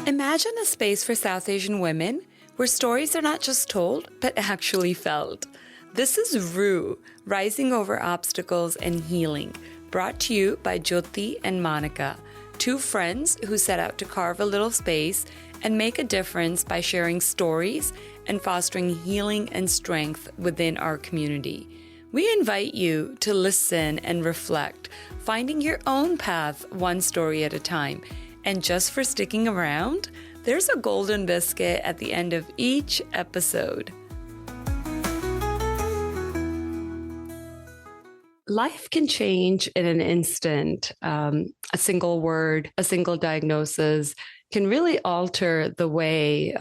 Imagine a space for South Asian women where stories are not just told, but actually felt. This is Rue, Rising Over Obstacles and Healing, brought to you by Jyoti and Monica, two friends who set out to carve a little space and make a difference by sharing stories and fostering healing and strength within our community. We invite you to listen and reflect, finding your own path one story at a time. And just for sticking around, there's a golden biscuit at the end of each episode. Life can change in an instant. A single word, a single diagnosis can really alter the way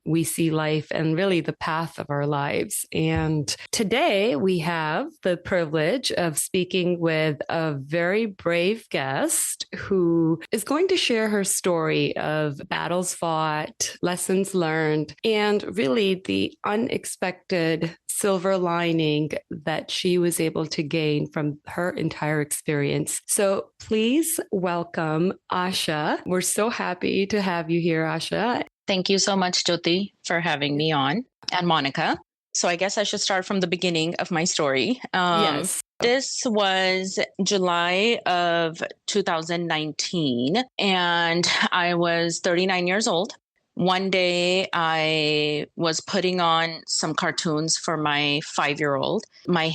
we see life and really the path of our lives. And today we have the privilege of speaking with a very brave guest who is going to share her story of battles fought, lessons learned, and really the unexpected silver lining that she was able to gain from her entire experience. So please welcome Asha. We're so happy to have you here, Asha. Thank you so much, Jyoti, for having me on, and Monica. So I guess I should start from the beginning of my story. Yes. This was July of 2019, and I was 39 years old. One day I was putting on some cartoons for my 5-year-old. My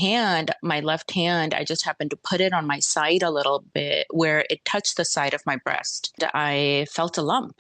left hand, I just happened to put it on my side a little bit where it touched the side of my breast. I felt a lump.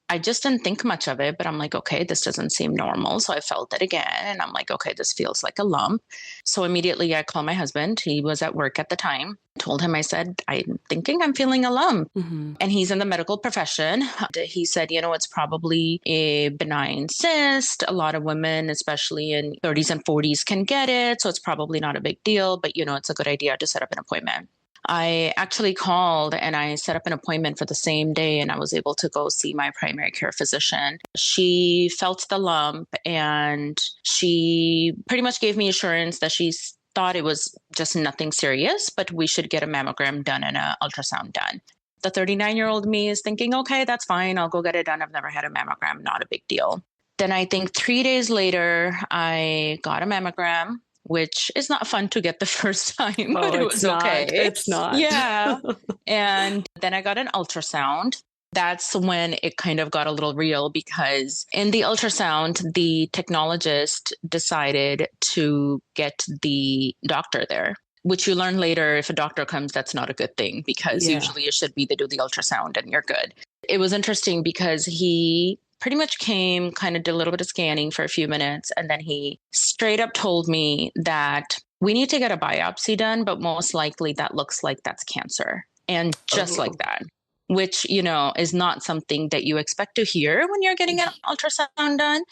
I just didn't think much of it, but I'm like, okay, this doesn't seem normal. So I felt it again and I'm like, okay, this feels like a lump. So immediately I called my husband. He was at work at the time. Told him, I said, I'm thinking I'm feeling a lump. Mm-hmm. And he's in the medical profession. He said, it's probably a benign cyst. A lot of women, especially in 30s and 40s, can get it. So it's probably not a big deal, but it's a good idea to set up an appointment. I actually called and I set up an appointment for the same day and I was able to go see my primary care physician. She felt the lump and she pretty much gave me assurance that she thought it was just nothing serious, but we should get a mammogram done and an ultrasound done. The 39-year-old me is thinking, okay, that's fine. I'll go get it done. I've never had a mammogram. Not a big deal. Then I think 3 days later, I got a mammogram, which is not fun to get the first time, but it was okay. It's not. Yeah. And then I got an ultrasound. That's when it kind of got a little real because in the ultrasound, the technologist decided to get the doctor there, which you learn later if a doctor comes, that's not a good thing because usually it should be they do the ultrasound and you're good. It was interesting because he pretty much came, kind of did a little bit of scanning for a few minutes. And then he straight up told me that we need to get a biopsy done, but most likely that looks like that's cancer. And just like that, which, is not something that you expect to hear when you're getting an ultrasound done.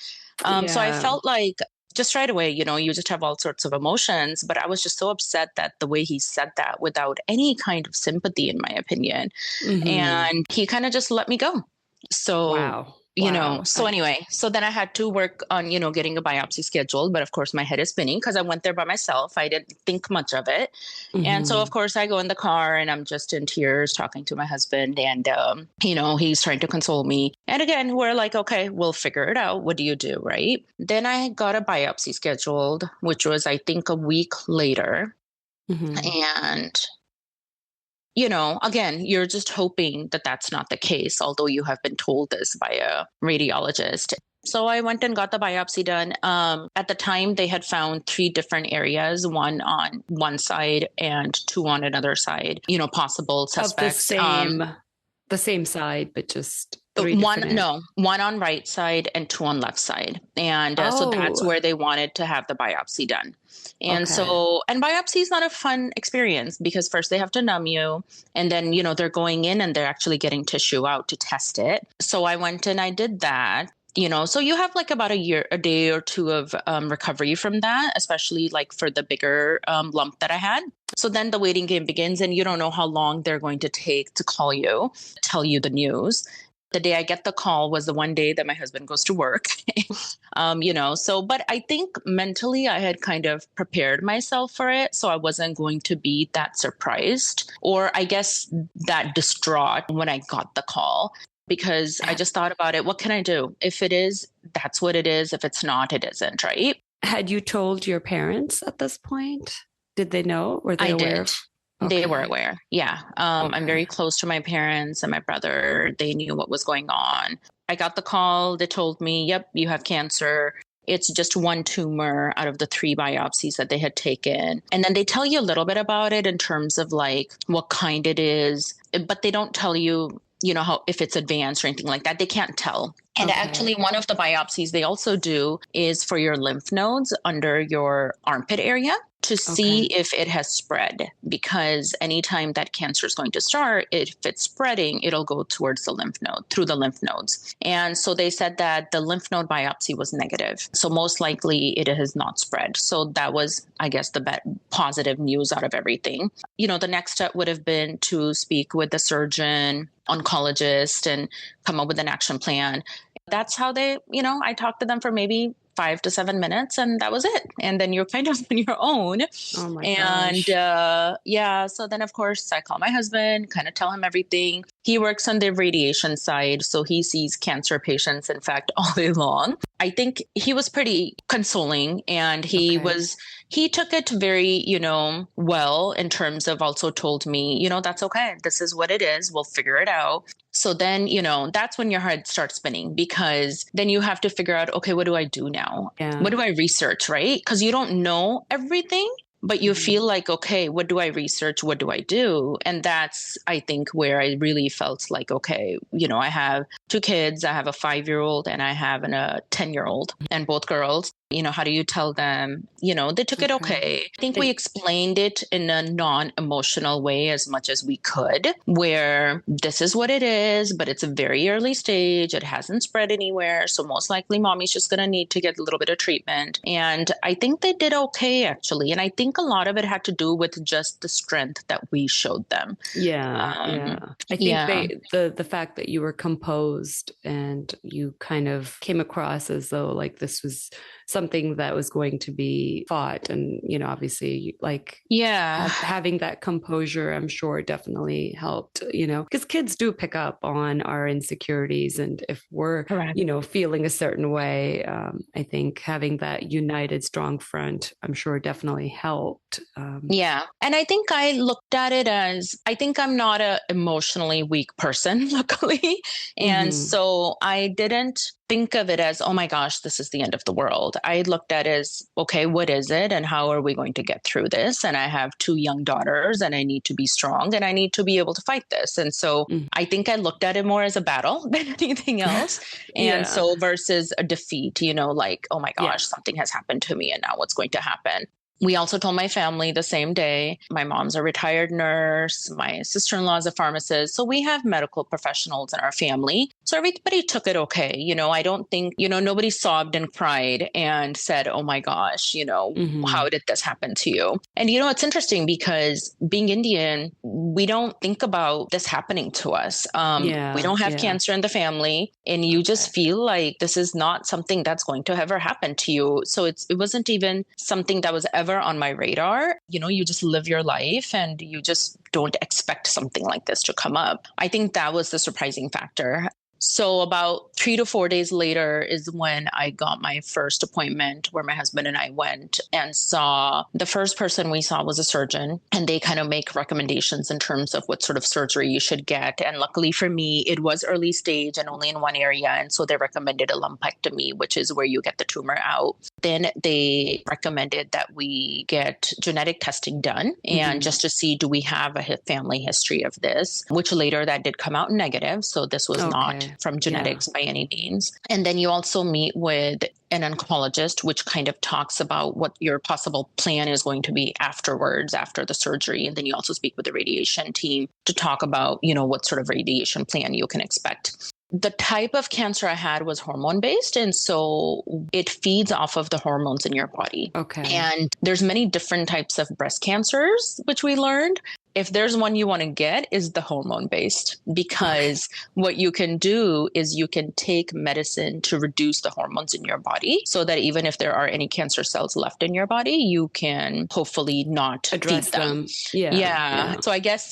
So I felt like just right away, you just have all sorts of emotions, but I was just so upset that the way he said that without any kind of sympathy, in my opinion. Mm-hmm. And he kind of just let me go. So wow. So anyway, so then I had to work on, getting a biopsy scheduled. But of course, my head is spinning because I went there by myself. I didn't think much of it. Mm-hmm. And so, of course, I go in the car and I'm just in tears talking to my husband. And, he's trying to console me. And again, we're like, okay, we'll figure it out. What do you do? Right. Then I got a biopsy scheduled, which was, I think, a week later. Mm-hmm. And again, you're just hoping that that's not the case, although you have been told this by a radiologist. So I went and got the biopsy done. At the time, they had found 3 different areas, one on one side and 2 on another side, possible suspects. Of the same side, but just 3 different. One on right side and 2 on left side. And so that's where they wanted to have the biopsy done. And and biopsy is not a fun experience because first they have to numb you and then, they're going in and they're actually getting tissue out to test it. So I went and I did that. So you have like about a day or 2 of recovery from that, especially like for the bigger lump that I had. So then the waiting game begins and you don't know how long they're going to take to call you, tell you the news. The day I get the call was the one day that my husband goes to work, but I think mentally I had kind of prepared myself for it. So I wasn't going to be that surprised or I guess that distraught when I got the call. because I just thought about it. What can I do? If it is, that's what it is. If it's not, it isn't, right? Had you told your parents at this point? Did they know? Were they I aware did. of? They were Okay. aware. Yeah. I'm Okay. very close to my parents and my brother. They knew what was going on. I got the call. They told me, yep, you have cancer. It's just one tumor out of the 3 biopsies that they had taken. And then they tell you a little bit about it in terms of like what kind it is, but they don't tell you, how if it's advanced or anything like that. They can't tell. And Okay. actually, one of the biopsies they also do is for your lymph nodes under your armpit area to see Okay. if it has spread. Because anytime that cancer is going to start, if it's spreading, it'll go towards the lymph node, through the lymph nodes. And so they said that the lymph node biopsy was negative. So most likely it has not spread. So that was, I guess, the positive news out of everything. The next step would have been to speak with the surgeon, oncologist, and come up with an action plan. That's how I talked to them for maybe 5 to 7 minutes, and that was it. And then you're kind of on your own. Oh my And gosh. yeah, so then of course I call my husband, kind of tell him everything. He works on the radiation side, so he sees cancer patients, in fact, all day long. I think he was pretty consoling, and Okay. he took it very, well, in terms of also told me, that's okay. This is what it is. We'll figure it out. So then, that's when your head starts spinning, because then you have to figure out, okay, what do I do now? What Yeah. do I research, right? Because you don't know everything, but you Mhm. feel like, okay, what do I research? What do I do? And that's, I think, where I really felt like, okay, I have 2 kids. I have a 5-year-old and I have a 10-year-old, and both girls. How do you tell them? They took it Okay. okay. I think we They, explained it in a non-emotional way as much as we could, where this is what it is, but it's a very early stage. It hasn't spread anywhere. So most likely mommy's just going to need to get a little bit of treatment. And I think they did okay, actually. And I think a lot of it had to do with just the strength that we showed them. yeah, yeah. I think Yeah. the fact that you were composed and you kind of came across as though like this was something that was going to be fought, and obviously like Yeah. having that composure, I'm sure definitely helped, because kids do pick up on our insecurities. And if we're, Correct. feeling a certain way, I think having that united, strong front, I'm sure definitely helped. Yeah. And I think I looked at it as, I think I'm not a emotionally weak person, luckily. And Mhm. so I didn't think of it as, oh my gosh, this is the end of the world. I looked at it as, okay, what is it? And how are we going to get through this? And I have 2 young daughters, and I need to be strong, and I need to be able to fight this. And so Mhm. I think I looked at it more as a battle than anything else. And Yeah. so versus a defeat, like, oh my Yeah. gosh, something has happened to me, and now what's going to happen? We also told my family the same day. My mom's a retired nurse. My sister-in-law is a pharmacist. So we have medical professionals in our family. So everybody took it okay. I don't think, nobody sobbed and cried and said, oh my gosh, Mhm. how did this happen to you? And, it's interesting because being Indian, we don't think about this happening to us. We Yeah. don't have Yeah. cancer in the family, and you Okay. just feel like this is not something that's going to ever happen to you. So it wasn't even something that was ever on my radar. You just live your life and you just don't expect something like this to come up. I think that was the surprising factor. So about 3 to 4 days later is when I got my first appointment, where my husband and I went and saw, the first person we saw was a surgeon, and they kind of make recommendations in terms of what sort of surgery you should get. And luckily for me, it was early stage and only in one area. And so they recommended a lumpectomy, which is where you get the tumor out. Then they recommended that we get genetic testing done, and Mhm. just to see, do we have a family history of this, which later that did come out negative. So this was not Okay. from Yeah. genetics by any means. And then you also meet with an oncologist, which kind of talks about what your possible plan is going to be afterwards, after the surgery. And then you also speak with the radiation team to talk about, what sort of radiation plan you can expect. The type of cancer I had was hormone based, and so it feeds off of the hormones in your body. Okay. And there's many different types of breast cancers, which we learned. if there's one you want to get, is the hormone based, Okay. because what you can do is you can take medicine to reduce the hormones in your body so that even if there are any cancer cells left in your body, you can hopefully not feed Address them. them. Yeah. Yeah. Yeah. So I guess,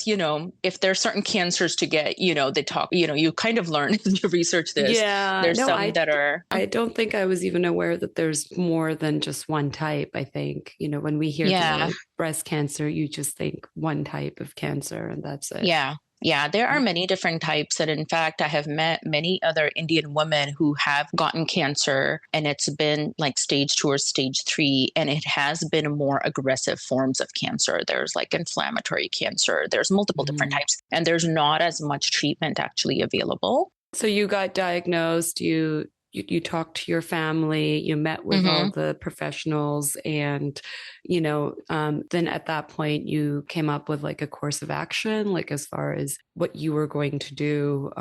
if there's certain cancers to get, they talk, you kind of learn as you research this. Yeah. There's No, some that are, I don't think I was even aware that there's more than just one type. I think, when we hear the yeah. word breast cancer, you just think one type of cancer and that's it. Yeah. Yeah, there are many different types. And in fact, I have met many other Indian women who have gotten cancer, and it's been like stage 2 or stage 3, and it has been more aggressive forms of cancer. There's like inflammatory cancer, there's multiple different Mhm. types, and there's not as much treatment actually available. So you got diagnosed, you talked to your family, you met with all Hmm. the professionals, and then at that point you came up with like a course of action, like as far as what you were going to do,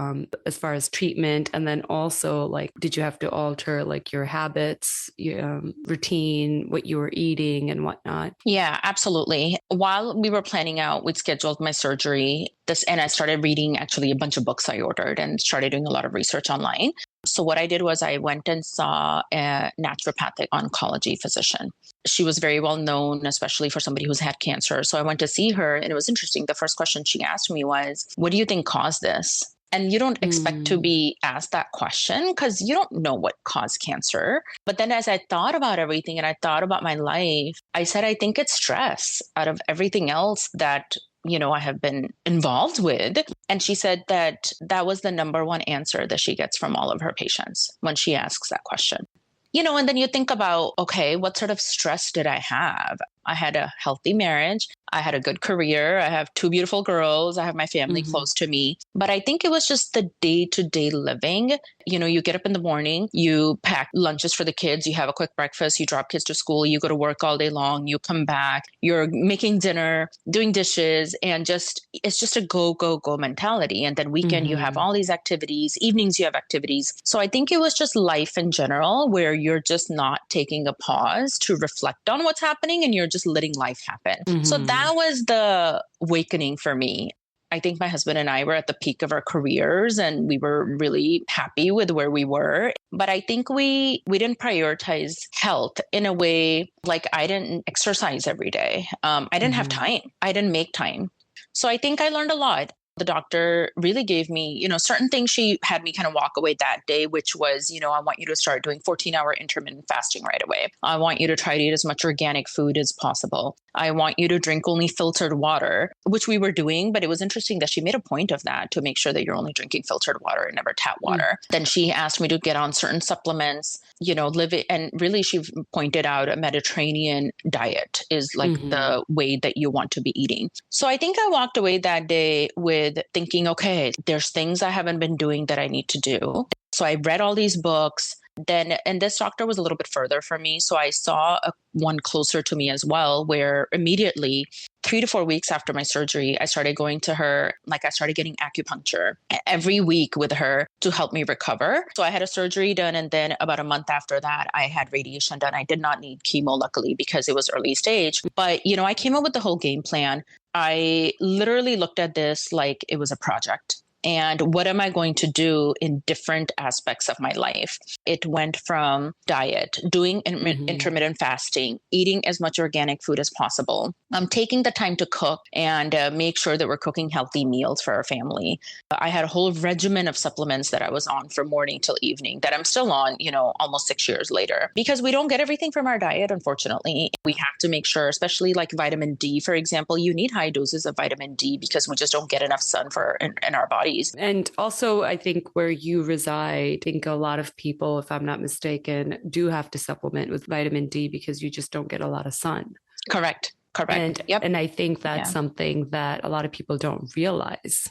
as far as treatment, and then also like, did you have to alter like your habits, your routine, what you were eating, and whatnot? Yeah, absolutely. While we were planning out, we'd scheduled my surgery. And I started reading actually a bunch of books I ordered and started doing a lot of research online. So what I did was I went and saw a naturopathic oncology physician. She was very well known, especially for somebody who's had cancer. So I went to see her, and it was interesting. The first question she asked me was, "What do you think caused this?" And you don't expect to Mm, be asked that question because you don't know what caused cancer. But then as I thought about everything and I thought about my life, I said, I think it's stress out of everything else that, I have been involved with. And she said that that was the number one answer that she gets from all of her patients when she asks that question. And then you think about, okay, what sort of stress did I have? I had a healthy marriage. I had a good career. I have 2 beautiful girls. I have my family mhm, close to me. But I think it was just the day to day living. You get up in the morning, you pack lunches for the kids, you have a quick breakfast, you drop kids to school, you go to work all day long, you come back, you're making dinner, doing dishes, and it's just a go, go, go mentality. And then weekend, you have mhm, all these activities, evenings, you have activities. So I think it was just life in general where you're just not taking a pause to reflect on what's happening and you're just letting life happen. So mhm, that was the awakening for me. I think my husband and I were at the peak of our careers and we were really happy with where we were. But I think we didn't prioritize health in a way. Like I didn't exercise every day. I didn't have mhm, time. I didn't make time. So I think I learned a lot. The doctor really gave me, certain things she had me kind of walk away that day, which was, I want you to start doing 14-hour intermittent fasting right away. I want you to try to eat as much organic food as possible. I want you to drink only filtered water, which we were doing. But it was interesting that she made a point of that to make sure that you're only drinking filtered water and never tap mm, water. Then she asked me to get on certain supplements, live it. And really, she pointed out a Mediterranean diet is like mhm, the way that you want to be eating. So I think I walked away that day with thinking, okay, there's things I haven't been doing that I need to do. So I read all these books. Then, and this doctor was a little bit further from me. So I saw one closer to me as well, where immediately 3 to 4 weeks after my surgery, I started going to her, like I started getting acupuncture every week with her to help me recover. So I had a surgery done. And then about a month after that, I had radiation done. I did not need chemo, luckily, because it was early stage. But, I came up with the whole game plan. I literally looked at this like it was a project. And what am I going to do in different aspects of my life? It went from diet, doing mhm, intermittent fasting, eating as much organic food as possible. I'm taking the time to cook and make sure that we're cooking healthy meals for our family. I had a whole regimen of supplements that I was on from morning till evening that I'm still on, almost 6 years later, because we don't get everything from our diet, unfortunately. We have to make sure, especially like vitamin D, for example, you need high doses of vitamin D because we just don't get enough sun in our bodies. and also, I think where you reside, I think a lot of people, if I'm not mistaken, do have to supplement with vitamin D because you just don't get a lot of sun. Correct. Correct. And Yep. and I think that's Yeah. something that a lot of people don't realize.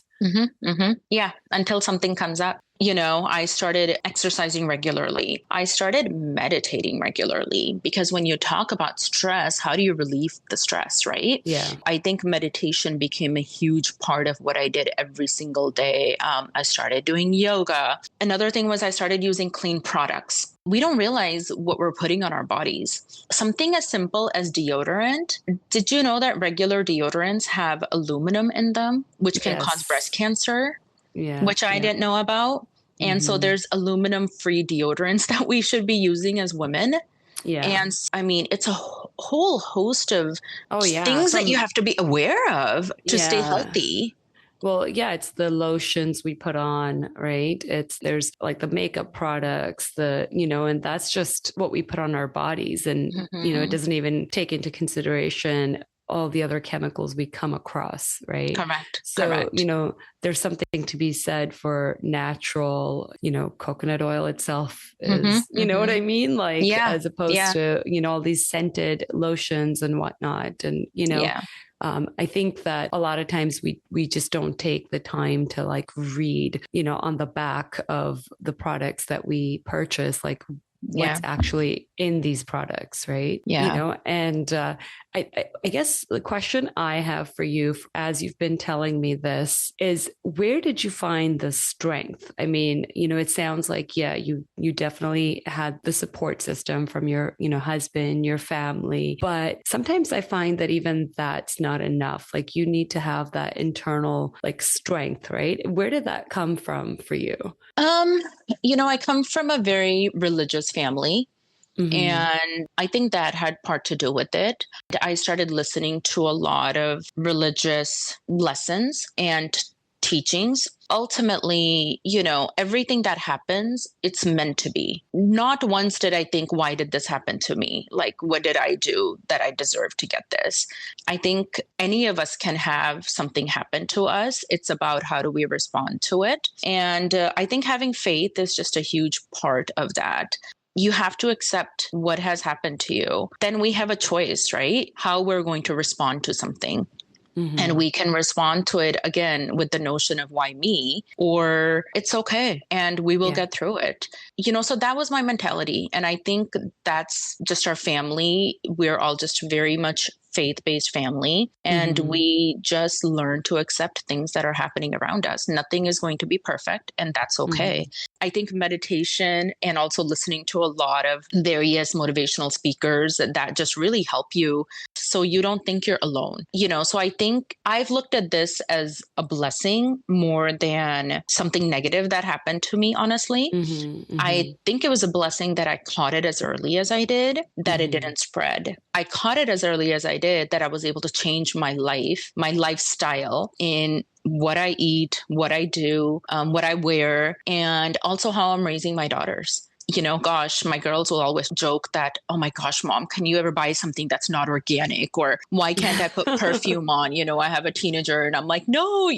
Yeah. Until something comes up. I started exercising regularly. I started meditating regularly because when you talk about stress, how do you relieve the stress, right? Yeah. I think meditation became a huge part of what I did every single day. I started doing yoga. Another thing was I started using clean products. we don't realize what we're putting on our bodies. Something as simple as deodorant. Did you know that regular deodorants have aluminum in them, which can cause breast Yes. cancer, Yeah. which I Yeah. didn't know about? And so Hmm. there's aluminum free deodorants that we should be using as women. Yeah. And I mean, it's a whole host of Oh, yeah. things that you have to be aware of to stay Yeah. healthy. Well, yeah, it's the lotions we put on, right? There's like the makeup products, and that's just what we put on our bodies. And, it Mm-hmm. doesn't even take into consideration all the other chemicals we come across, right? Correct. So, Correct. there's something to be said for natural, coconut oil itself Mm-hmm. is, you know what Mm-hmm. I mean? Like, Yeah. as opposed Yeah. to, all these scented lotions and whatnot. And, Yeah. I think that a lot of times we just don't take the time to like read, on the back of the products that we purchase, like Yeah. what's actually in these products, right? Yeah. And I guess the question I have for you, as you've been telling me this, is where did you find the strength? I mean, it sounds like, yeah, you definitely had the support system from your, husband, your family, but sometimes I find that even that's not enough. Like you need to have that internal like strength, right? Where did that come from for you? Um, I come from a very religious family. Mm-hmm. And I think that had part to do with it. I started listening to a lot of religious lessons and teachings. Ultimately, everything that happens, it's meant to be. Not once did I think, why did this happen to me? Like, what did I do that I deserve to get this? I think any of us can have something happen to us. It's about how do we respond to it. And I think having faith is just a huge part of that. You have to accept what has happened to you. Then we have a choice, right? How we're going to respond to something. And Mm-hmm. we can respond to it again with the notion of why me, or it's okay and we will Yeah. get through it. So that was my mentality. And I think that's just our family. We're all just very much faith-based family. And Mm-hmm. we just learn to accept things that are happening around us. Nothing is going to be perfect, and that's okay. Mm-hmm. I think meditation and also listening to a lot of various motivational speakers that just really help you so you don't think you're alone. So I think I've looked at this as a blessing more than something negative that happened to me, honestly. Mm-hmm. I Mm-hmm. think it was a blessing that I caught it as early as I did, that it Mm-hmm. didn't spread. I caught it as early as I did, that I was able to change my life, my lifestyle in what I eat, what I do, what I wear, and also how I'm raising my daughters. Gosh, my girls will always joke that, oh my gosh, mom, can you ever buy something that's not organic? Or why can't I put perfume on? I have a teenager and I'm like, no,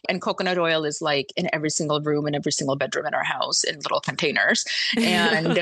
and coconut oil is like in every single room, in every single bedroom in our house in little containers. And,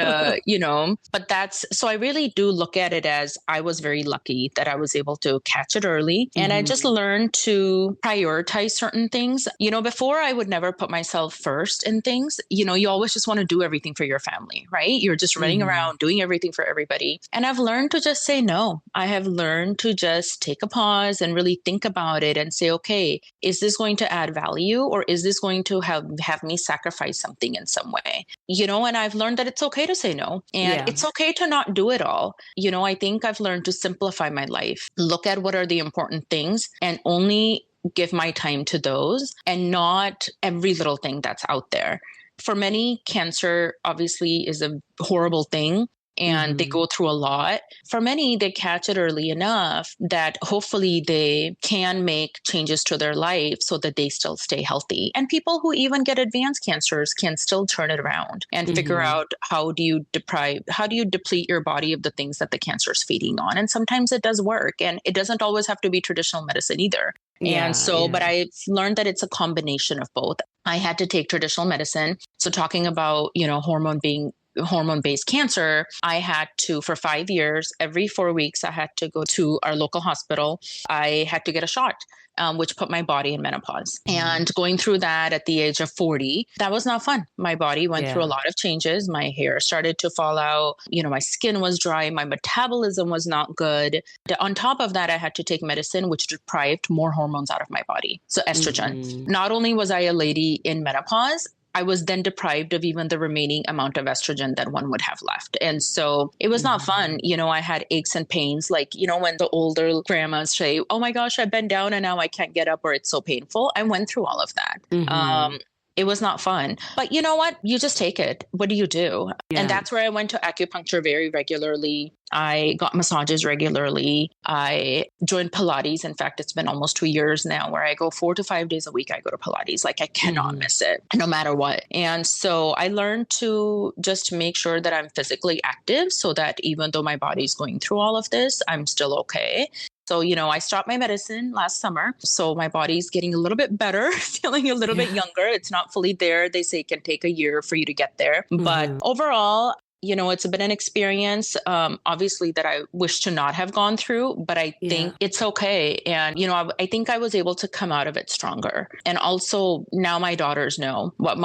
but so I really do look at it as I was very lucky that I was able to catch it early. And I just Mm-hmm. learned to prioritize certain things. Before I would never put myself first in things. You always just want to do everything for your family, right? You're just running Mm-hmm. around doing everything for everybody. And I've learned to just say no. I have learned to just take a pause and really think about it and say, okay, is this going to add value, or is this going to have me sacrifice something in some way? And I've learned that it's okay to say no, and Yeah. it's okay to not do it all. I think I've learned to simplify my life, look at what are the important things, and only give my time to those and not every little thing that's out there. For many, cancer obviously is a horrible thing and they Mm-hmm. go through a lot. For many, they catch it early enough that hopefully they can make changes to their life so that they still stay healthy. And people who even get advanced cancers can still turn it around and figure Mm-hmm. out how do you deplete your body of the things that the cancer is feeding on. And sometimes it does work, and it doesn't always have to be traditional medicine either. And Yeah. so, but Yeah. I've learned that it's a combination of both. I had to take traditional medicine. So talking about, hormone-based cancer, I had to, for 5 years, every 4 weeks, I had to go to our local hospital. I had to get a shot, which put my body in menopause. And going through that at the age of 40, that was not fun. My body went through a Yeah. lot of changes. My hair started to fall out. My skin was dry. My metabolism was not good. On top of that, I had to take medicine, which deprived more hormones out of my body. So estrogen. Mm-hmm. Not only was I a lady in menopause, I was then deprived of even the remaining amount of estrogen that one would have left. And so it was not Mm-hmm. fun. I had aches and pains. Like, when the older grandmas say, oh my gosh, I bent down and now I can't get up or it's so painful. I went through all of that. Mm-hmm. It was not fun. But you know what? You just take it. What do you do? And Yeah. that's where I went to acupuncture very regularly. I got massages regularly. I joined Pilates. In fact, it's been almost 2 years now where I go 4 to 5 days a week. I go to Pilates. Like I cannot Mm-hmm. miss it no matter what. And so I learned to just make sure that I'm physically active so that even though my body's going through all of this, I'm still okay. So, I stopped my medicine last summer. So my body's getting a little bit better, feeling a little bit Yeah. younger. It's not fully there. They say it can take a year for you to get there. But Mm-hmm. overall, it's been an experience, obviously, that I wish to not have gone through, but I Yeah. think it's okay. And, I think I was able to come out of it stronger. And also now my daughters know what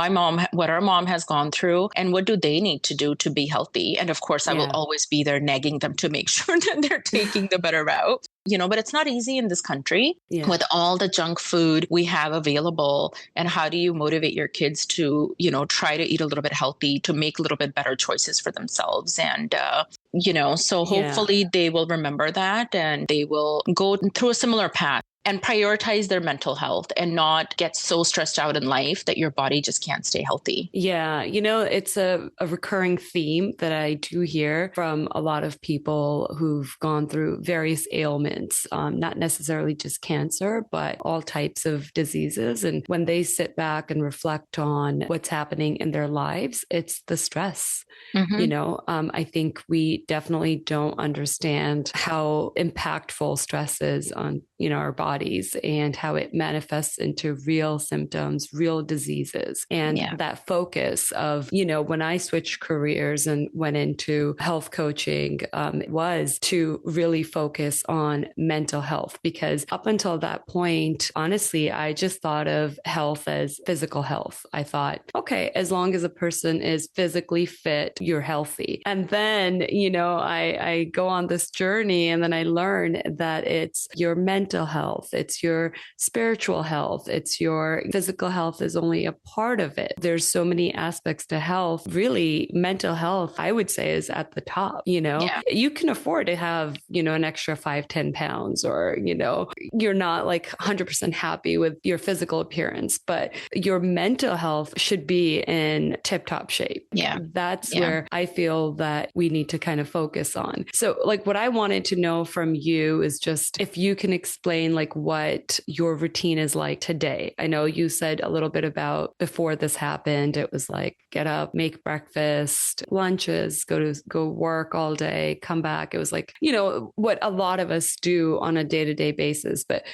our mom has gone through and what do they need to do to be healthy. And of course, I will Yeah. always be there nagging them to make sure that they're taking the better route. But it's not easy in this country Yeah. with all the junk food we have available. And how do you motivate your kids to, try to eat a little bit healthy, to make a little bit better choices for themselves? And, so Yeah. hopefully they will remember that and they will go through a similar path and prioritize their mental health and not get so stressed out in life that your body just can't stay healthy. Yeah, it's a recurring theme that I do hear from a lot of people who've gone through various ailments, not necessarily just cancer, but all types of diseases. And when they sit back and reflect on what's happening in their lives, it's the stress. Mm-hmm. I think we definitely don't understand how impactful stress is on, our bodies and how it manifests into real symptoms, real diseases. And Yeah. that focus of, when I switched careers and went into health coaching, it was to really focus on mental health because up until that point, honestly, I just thought of health as physical health. I thought, okay, as long as a person is physically fit, you're healthy. And then, I go on this journey and then I learn that it's your mental health, it's your spiritual health, it's your physical health is only a part of it. There's so many aspects to health. Really, mental health, I would say, is at the top. Yeah. You can afford to have, an extra 5, 10 pounds, or, you're not like 100% happy with your physical appearance, but your mental health should be in tip top shape. Yeah. That's Yeah. where I feel that we need to kind of focus on. So, like, what I wanted to know from you is just if you can explain, like, what your routine is like today. I know you said a little bit about before this happened, it was like get up, make breakfast, lunches, go work all day, come back. It was like, what a lot of us do on a day-to-day basis. But,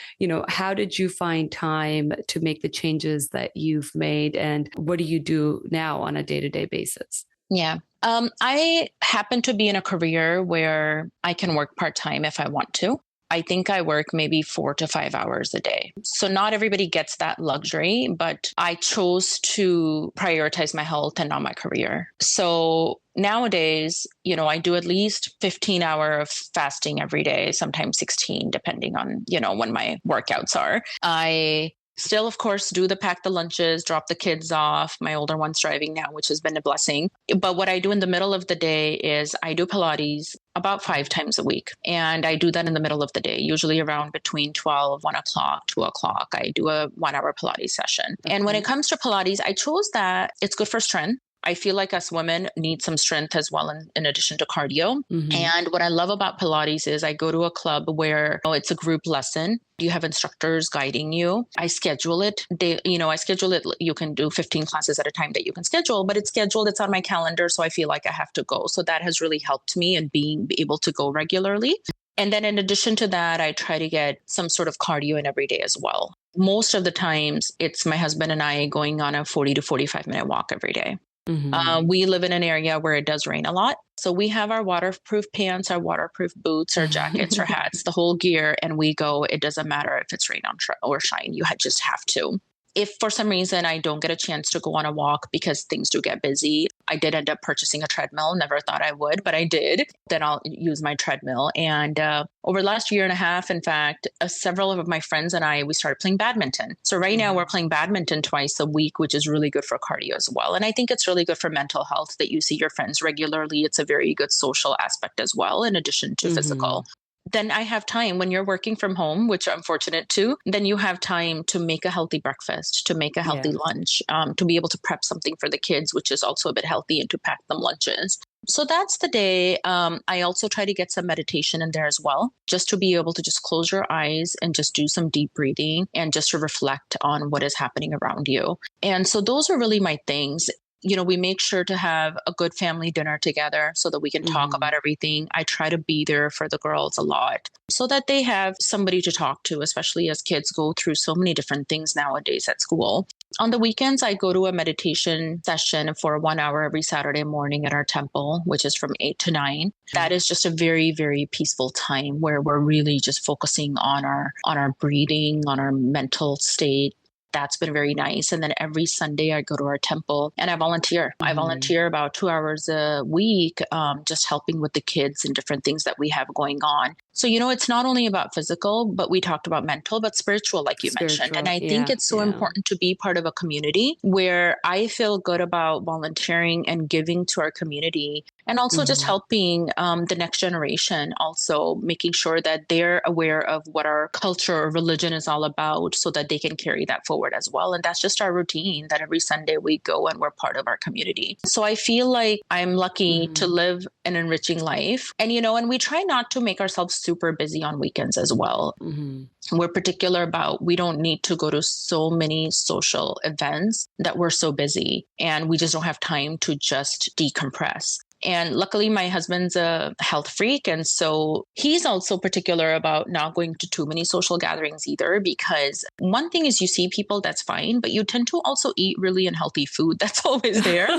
how did you find time to make the changes that you've made? And what do you do now on a day-to-day basis? Yeah. I happen to be in a career where I can work part-time if I want to. I think I work maybe 4 to 5 hours a day. So not everybody gets that luxury, but I chose to prioritize my health and not my career. So nowadays, I do at least 15 hours of fasting every day, sometimes 16, depending on, when my workouts are. I still, of course, do pack the lunches, drop the kids off. My older one's driving now, which has been a blessing. But what I do in the middle of the day is I do Pilates about 5 times a week. And I do that in the middle of the day, usually around between 12, 1 o'clock, 2 o'clock. I do a 1 hour Pilates session. And when it comes to Pilates, I chose that it's good for strength. I feel like us women need some strength as well in addition to cardio. Mm-hmm. And what I love about Pilates is I go to a club where it's a group lesson. You have instructors guiding you. I schedule it. I schedule it. You can do 15 classes at a time that you can schedule, but it's scheduled. It's on my calendar. So I feel like I have to go. So that has really helped me in being able to go regularly. And then in addition to that, I try to get some sort of cardio in every day as well. Most of the times it's my husband and I going on a 40 to 45-minute walk every day. Mm-hmm. We live in an area where it does rain a lot. So we have our waterproof pants, our waterproof boots, our jackets, our hats, the whole gear, and we go. It doesn't matter if it's rain or shine. You just have to. If for some reason I don't get a chance to go on a walk because things do get busy, I did end up purchasing a treadmill. Never thought I would, but I did. Then I'll use my treadmill. And over the last year and a half, in fact, several of my friends and I, we started playing badminton. So right now we're playing badminton twice a week, which is really good for cardio as well. And I think it's really good for mental health that you see your friends regularly. It's a very good social aspect as well, in addition to Mm-hmm. physical. Then I have time when you're working from home, which I'm fortunate to, then you have time to make a healthy breakfast, to make a healthy Yeah. lunch, to be able to prep something for the kids, which is also a bit healthy, and to pack them lunches. So that's the day. I also try to get some meditation in there as well, just to be able to just close your eyes and just do some deep breathing and just to reflect on what is happening around you. And so those are really my things. We make sure to have a good family dinner together so that we can talk Mm-hmm. about everything. I try to be there for the girls a lot so that they have somebody to talk to, especially as kids go through so many different things nowadays at school. On the weekends, I go to a meditation session for 1 hour every Saturday morning at our temple, which is from 8 to 9. That is just a very, very peaceful time where we're really just focusing on our breathing, on our mental state. That's been very nice. And then every Sunday I go to our temple and I volunteer. I Mm-hmm. volunteer about 2 hours a week, just helping with the kids and different things that we have going on. So, it's not only about physical, but we talked about mental, but spiritual, like you mentioned. And Spiritual. I think Yeah. it's so Yeah. important to be part of a community where I feel good about volunteering and giving to our community, and also just Mm-hmm. helping the next generation, also making sure that they're aware of what our culture or religion is all about so that they can carry that forward as well. And that's just our routine, that every Sunday we go and we're part of our community. So I feel like I'm lucky to Mm-hmm. live an enriching life. And we try not to make ourselves super busy on weekends as well. Mm-hmm. We're particular about, we don't need to go to so many social events that we're so busy and we just don't have time to just decompress. And luckily, my husband's a health freak. And so he's also particular about not going to too many social gatherings either, because one thing is you see people, that's fine, but you tend to also eat really unhealthy food that's always there.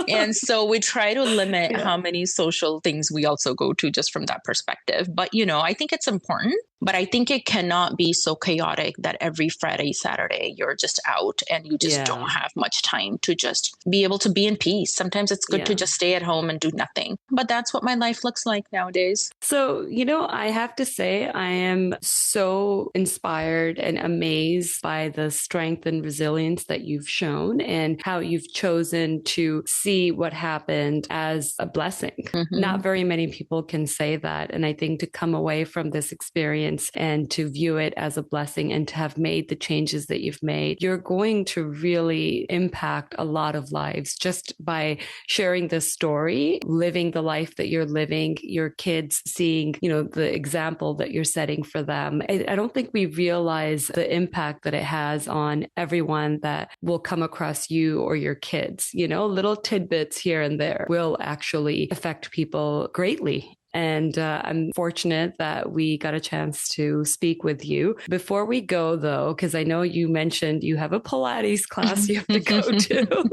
And so we try to limit Yeah. how many social things we also go to just from that perspective. But, I think it's important. But I think it cannot be so chaotic that every Friday, Saturday, you're just out and you just don't Yeah. have much time to just be able to be in peace. Sometimes it's good to Yeah. just stay at home and do nothing. But that's what my life looks like nowadays. So, I have to say, I am so inspired and amazed by the strength and resilience that you've shown and how you've chosen to see what happened as a blessing. Mm-hmm. Not very many people can say that. And I think to come away from this experience and to view it as a blessing and to have made the changes that you've made, you're going to really impact a lot of lives just by sharing this story, living the life that you're living, your kids seeing, the example that you're setting for them. I don't think we realize the impact that it has on everyone that will come across you or your kids. Little tidbits here and there will actually affect people greatly. And I'm fortunate that we got a chance to speak with you. Before we go, though, because I know you mentioned you have a Pilates class you have to go to.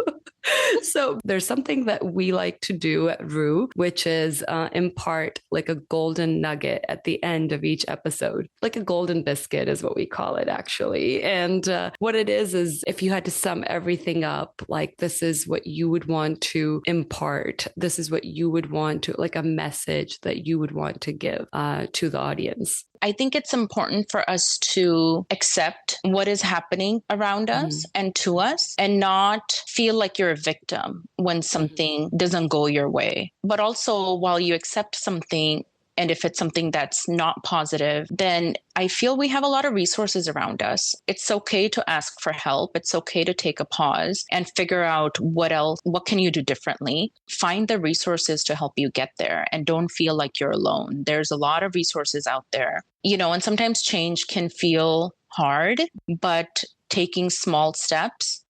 So there's something that we like to do at Rue, which is impart like a golden nugget at the end of each episode. Like a golden biscuit is what we call it, actually. And what it is if you had to sum everything up, like this is what you would want to impart, this is what you would want to, like a message that you would want to give to the audience. I think it's important for us to accept what is happening around us Mm-hmm. and to us, and not feel like you're a victim when Mm-hmm. something doesn't go your way. But also, while you accept something, and if it's something that's not positive, then I feel we have a lot of resources around us. It's okay to ask for help. It's okay to take a pause and figure out what else, what can you do differently? Find the resources to help you get there, and don't feel like you're alone. There's a lot of resources out there, and sometimes change can feel hard, but taking small steps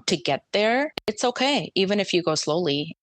to get there, it's okay, even if you go slowly,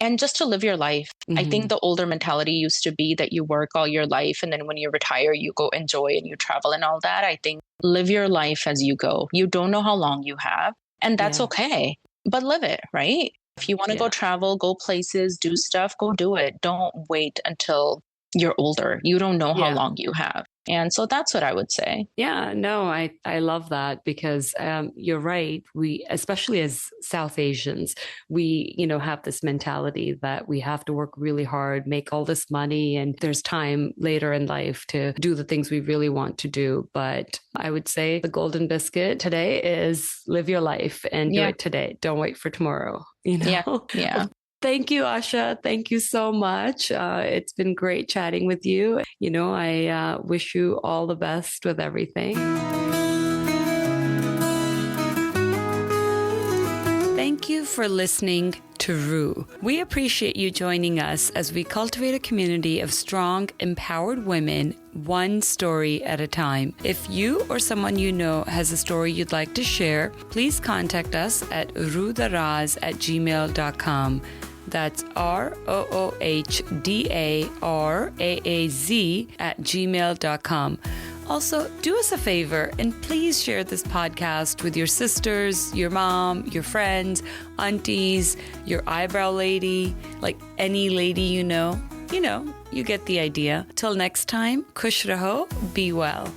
and just to live your life. I think Mm-hmm. the older mentality used to be that you work all your life and then when you retire, you go enjoy and you travel and all that. I think live your life as you go. You don't know how long you have, and that's Yeah. okay, but live it, right? If you want to go Yeah. travel, go places, do stuff, go do it. Don't wait until you're older. You don't know how Yeah. long you have. And so that's what I would say. Yeah, no, I love that because you're right. We, especially as South Asians, we, have this mentality that we have to work really hard, make all this money, and there's time later in life to do the things we really want to do. But I would say the golden biscuit today is live your life and do it today. Don't wait for tomorrow, Yeah. Thank you, Asha. Thank you so much. It's been great chatting with you. I wish you all the best with everything. Thank you for listening to Rue. We appreciate you joining us as we cultivate a community of strong, empowered women, one story at a time. If you or someone you know has a story you'd like to share, please contact us at roohdaraz@gmail.com. That's ROOHDARAAZ@gmail.com. Also, do us a favor and please share this podcast with your sisters, your mom, your friends, aunties, your eyebrow lady, like any lady you know. You get the idea. Till next time, Kush raho, be well.